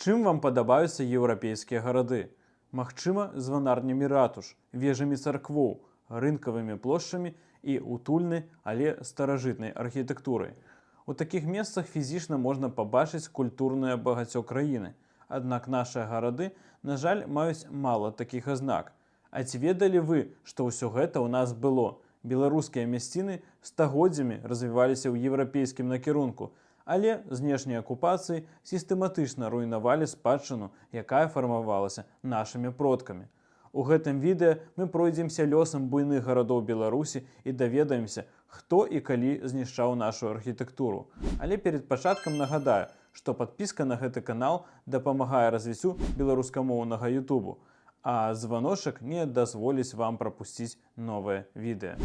Чым вам падабаюцца еўрапейскія гарады? Магчыма, званарнямі ратуш, вежамі царквоў, рынкавымі плошчамі і утульнай, але старажытнай архітэктурай. У такіх месцах фізічна можна пабачыць культурнае багаццё краіны. Аднак нашыя гарады, на жаль, маюць мала такіх азнак. А ці ведалі вы, што ўсё гэта ў нас было? Беларускія мясціны стагоддзямі развіваліся ў еўрапейскім накірунку, але знешняй акупацыі сістэматычна руйнавалі спадчыну, якая фармавалася нашымі продкамі. У гэтым відэа мы пройдземся лёсам буйных гарадоў Беларусі і даведаемся, хто і калі знішчаў нашу архітэктуру. Але перад пачаткам нагадаю, што падпіска на гэты канал дапамагае развіццю беларускамоўнага ютубу, а званочак не дазволіць вам прапусціць новае відэа.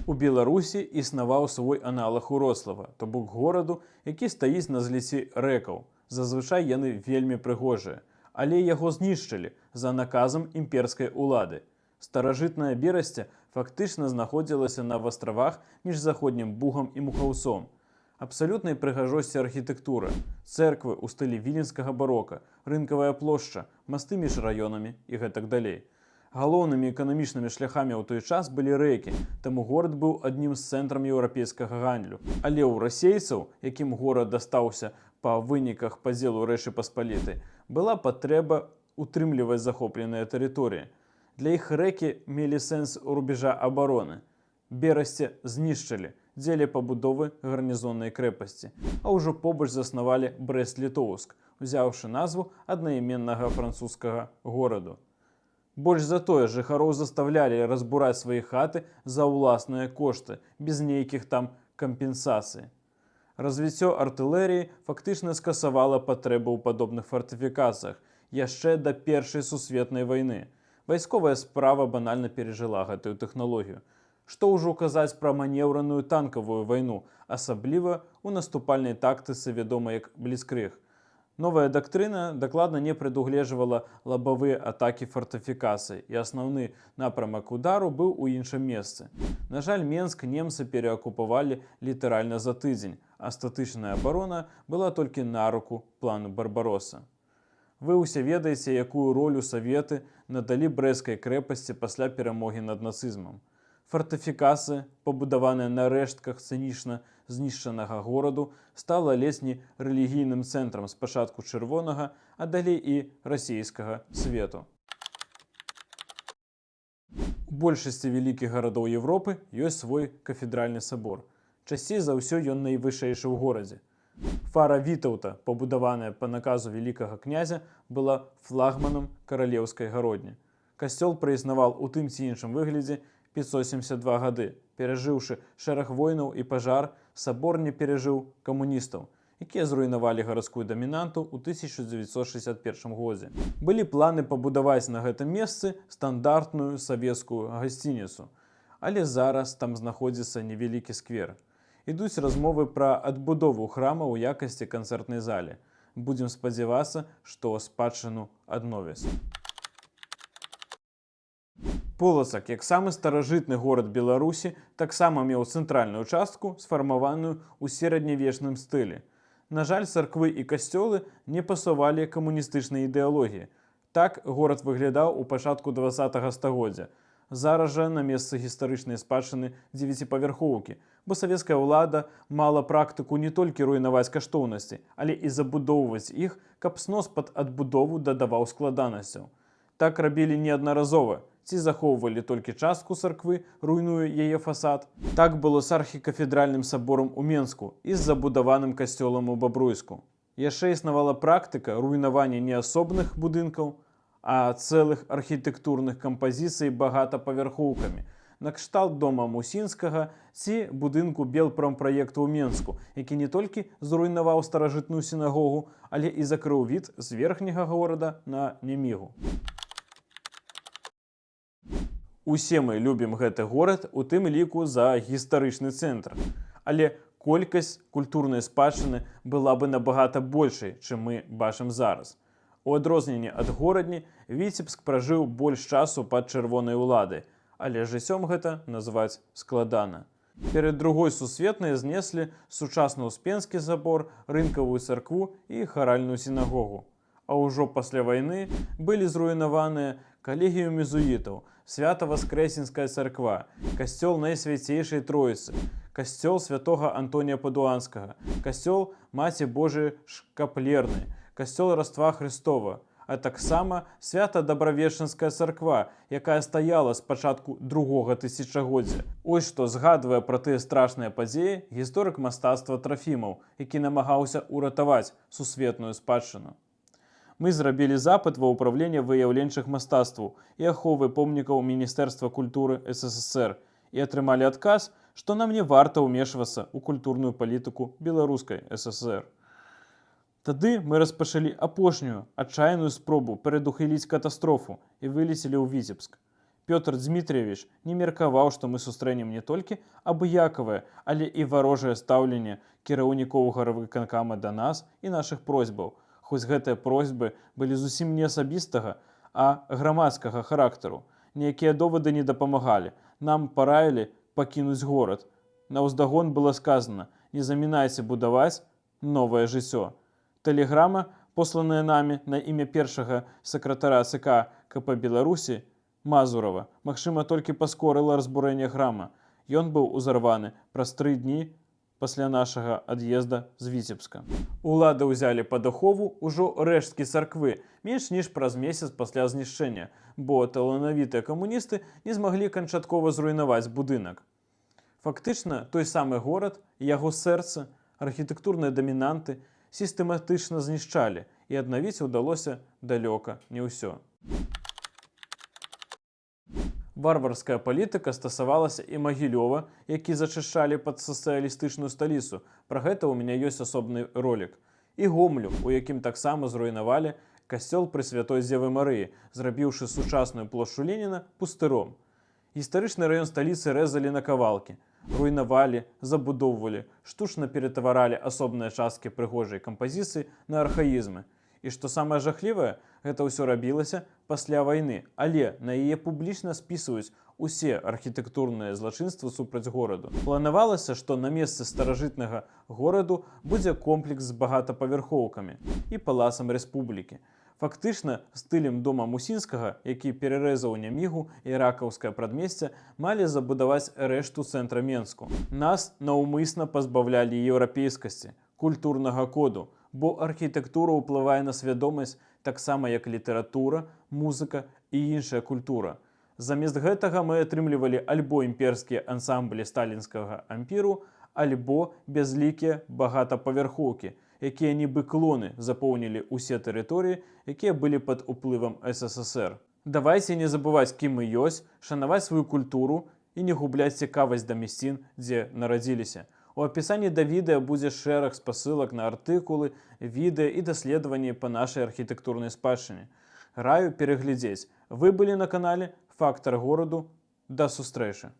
У Беларусі існаваў свой аналаг Уроцлава, то бок гораду, які стаіць на зліці рэкаў. Зазвычай яны вельмі прыгожыя, але яго знішчылі за наказам імперскай улады. Старажытная Берасце фактычна знаходзілася на астравах між заходнім Бугам і Мухаўцом. Абсалютнай прыгажосці архітэктура, цэрквы ў стылі віленскага барока, рынкавая плошча, масты між раёнамі і гэтак далей. Галоўнымі эканамічнымі шляхамі ў той час былі рэкі, таму горад быў аднім з цэнтрам еўрапейскага гандлю. Але ў расейцаў, якім горад дастаўся па выніках падзелу Рэчы Паспалітай, была патрэба утрымліваць захопленыя тэрыторыі. Для іх рэкі мелі сэнс рубежа абароны. Берасце знішчылі дзеля пабудовы гарнізоннай крэпасці, а ўжо побач заснавалі Брэст-Літоўск, узяўшы назву аднайменнага французскага гораду. Больш за тое, жыхароў заставлялі разбураць свае хаты за ўласныя кошты, без нейкіх там кампенсацый. Развіццё артылерыі фактычна скасавала патрэбу ў падобных фартыфікацыях яшчэ да Першай сусветнай вайны. Вайсковая справа банальна перажыла гэтую тэхналогію. Што ўжо казаць пра манеўраную танкавую вайну, асабліва ў наступальнай тактыцы, вядомай як бліцкрыг. Новая дактрына дакладна не прадугледжвала лабавыя атакі фартыфікацый, і асноўны напрамак удару быў у іншым месцы. На жаль, Менск немцы пераакупавалі літаральна за тыдзень, а статычная абарона была толькі на руку плану Барбароса. Вы ўсе ведаеце, якую ролю саветы надалі брэсцкай крэпасці пасля перамогі над нацызмам. Фартыфікацыя, пабудаваная на рэштках цынічна знішчанага гораду, стала ледзь не рэлігійным цэнтрам спачатку чырвонага, а далей і расійскага свету. У большасці вялікіх гарадоў Европы ёсць свой кафедральны сабор. Часцей за ўсё ён найвышэйшы ў горадзе. Фара Вітаўта, пабудаваная па наказу вялікага князя, была флагманам каралеўскай гародні. Касцёл праіснаваў у тым ці іншым выглядзе 572 гады. Перажыўшы шэраг войнаў і пажар, сабор не перажыў камуністаў, якія зруйнавалі гарадскую дамінанту ў 1961 годзе. Былі планы пабудаваць на гэтым месцы стандартную савецкую гасцініцу, але зараз там знаходзіцца невялікі сквер. Ідуць размовы пра адбудову храма ў якасці канцэртнай залі. Будзем спадзявацца, што спадчыну адновяць. Полацак, як самы старажытны горад Беларусі, таксама меў цэнтральную частку, сфармаваную ў сярэднявечным стылі. На жаль, царквы і касцёлы не пасавалі камуністычнай ідэалогіі. Так горад выглядаў у пачатку 20-го стагоддзя. Зараз жа на месцы гістарычнай спадчыны 9павярхоўкі, бо савецкая ўлада мала практыку не толькі руйнаваць каштоўнасці, але і забудоўваць іх, каб снос пад адбудову дадаваў складанасцяў. Так рабілі неаднаразова. Ці захоўвалі толькі частку царквы, руйнуя яе фасад. Так было з архікафедральным саборам у Менску і з забудаваным касцёлам у Бабруйску. Яшчэ існавала практыка руйнавання не асобных будынкаў, а цэлых архітэктурных кампазіцый багатапавярхоўкамі, накшталт дома Мусінскага ці будынку Белпрампраекту ў Менску, які не толькі зруйнаваў старажытную сінагогу, але і закрыў від з верхняга горада на Немігу. Усе мы любім гэты горад, у тым ліку за гістарычны цэнтр. Але колькасць культурнай спадчыны была бы набагата большай, чым мы бачым зараз. У адрозненне ад горадні, Віцебск пражыў больш часу пад чырвонай уладай, але жыццём гэта назваць складана. Перед другой сусветнай знеслі сучасны Успенскі собор, рынкавую царкву і харальную сінагогу. А ўжо пасля вайны былі зруйнаваныя калегіум езуітаў, Свята-Воскресенская царква, касцёл Найсвяцейшай Троіцы, касцёл святога Антонія Падуанскага, касцёл Маці Божай Шкаплернай, касцёл Раства Христова, а таксама Свята-Дабравечнанская царква, якая стаяла з пачатку другога тысячагоддзя. Ось што згадвае пра тыя страшныя падзеі гісторык мастацтва Трафімаў, які намагаўся ўратаваць сусветную спадчыну. Мы зрабілі запыт ва ўправленне выяўленчых мастацтваў і аховы помнікаў Міністэрства культуры СССР і атрымалі адказ, што нам не варта ўмешвацца ў культурную палітыку беларускай ССР. Тады мы распачалі апошнюю адчайную спробу перадухіліць катастрофу і вылецелі ў Віцебск. Пётр Дзмітрыевіч не меркаваў, што мы сустрэнем не толькі абыякавае, але і варожае стаўленне кіраўнікоў гарвыканкама да нас і нашых просьбаў, хоць гэтыя просьбы былі зусім не асабістага, а грамадскага характару. Ніякія довады не дапамагалі. Нам параілі пакінуць горад. Наўздагон было сказана: не замінайце будаваць новае жыццё. Тэлеграма, посланая намі на імя першага сакратара ЦК КП Беларусі Мазурава, магчыма, толькі паскорыла разбурэнне храма. Ён быў узарваны праз 3 дні пасля нашага ад'езда з Віцебска. Улады ўзялі пад ахову ўжо рэшткі царквы менш ніж праз месяц пасля знішчэння, бо таланавітыя камуністы не змаглі канчаткова зруйнаваць будынак. Фактычна, той самы горад, яго сэрца, архітэктурныя дамінанты сістэматычна знішчалі, і аднавіць удалося далёка не ўсё. Варварская палітыка стасавалася і Магілёва, які зачышчалі пад сацыялістычную сталіцу. Пра гэта ў мяне ёсць асобны ролік. І Гомлю, у якім таксама зруйнавалі касцёл Пресвятой Дзевы Марыі, зрабіўшы сучасную плошчу Леніна пустыром. Гістарычны раён сталіцы рэзалі на кавалкі, руйнавалі, забудоўвалі, штучна ператваралі асобныя часткі прыгожай кампазіцыі на архаізмы. І што самае жахлівае, гэта ўсё рабілася пасля вайны, але на яе публічна спісваюць усе архітэктурныя злачынствы супраць гораду. Планавалася, што на месцы старажытнага гораду будзе комплекс з багатапавярхоўкамі і палацам рэспублікі. Фактычна, стылем дома Мусінскага, які перарэзаў Нямігу і ракаўскае прадмесце, малі забудаваць рэшту цэнтра Менску. Нас наўмысна пазбаўлялі еўрапейскасці, культурнага коду, бо архітэктура ўплывае на свядомасць таксама як літаратура, музыка і іншая культура. Замест гэтага мы атрымлівалі альбо імперскія ансамблі сталінскага ампіру, альбо бязлікія багатапавярхоўкі, якія нібы клоны запоўнілі ўсе тэрыторыі, якія былі пад уплывам СССР. Давайце не забываць, кім мы ёсць, шанаваць сваю культуру і не губляць цікавасць да мясцін, дзе нарадзіліся. У апісанні да відэа будзе шэраг спасылак на артыкулы, відэа і даследаванні па нашай архітэктурнай спадчыне. Раю пераглядзець. Вы былі на канале «Фактар гораду». Да сустрэчы!